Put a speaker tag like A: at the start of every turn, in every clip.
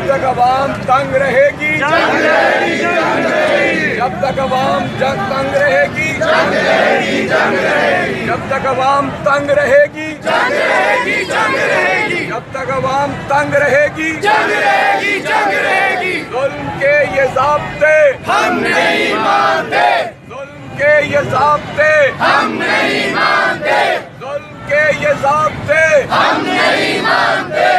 A: जब तक अवाम तंग रहेगी, जब तक अवाम तंग रहेगी, जब तक अवाम तंग रहेगी, जब तक अवाम तंग रहेगी, जुल्म के ये ज़ाब्ते हम नहीं मानते, जुल्म के ये ज़ाब्ते हम नहीं मानते, जुल्म के ये ज़ाब्ते हम नहीं मानते।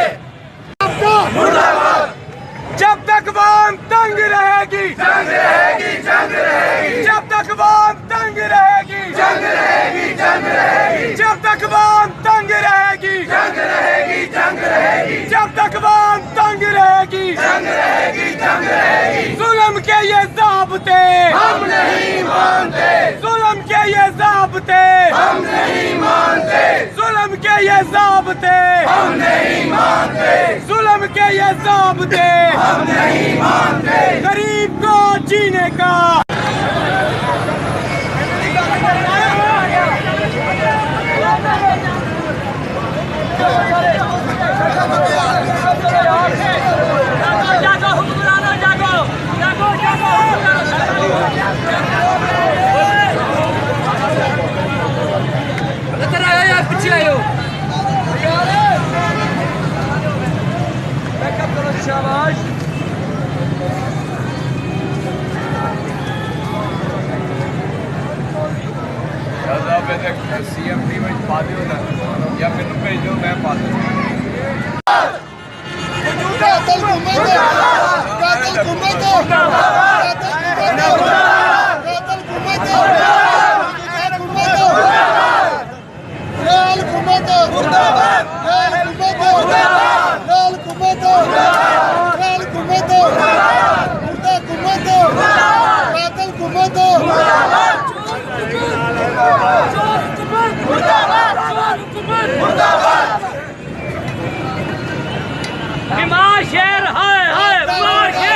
A: जब तक अवाम तंग रहेगी, जंग रहेगी, जंग रहेगी, जब तक अवाम तंग रहेगी, जंग रहेगी, जंग रहेगी, जब तक अवाम तंग रहेगी, जंग रहेगी, जंग रहेगी, जब तक अवाम तंग रहेगी, जंग रहेगी, जंग रहेगी। जुल्म के ये ज़ाब्ते हम नहीं मानते, जुल्म के ये ज़ाब्ते हम नहीं मानते, जुल्म के ये ज़ाब्ते हम नहीं मानते, जुल्म के ये ज़ाब्ते हम नहीं मानते। गरीब को जीने का पीछे आयो शाबाश। CMD में पा दियो ना या मैनू भेजो मैं पा दूंगा। कातिल घूमे कातिल घूमे
B: बीमार शेर है बीमार शेर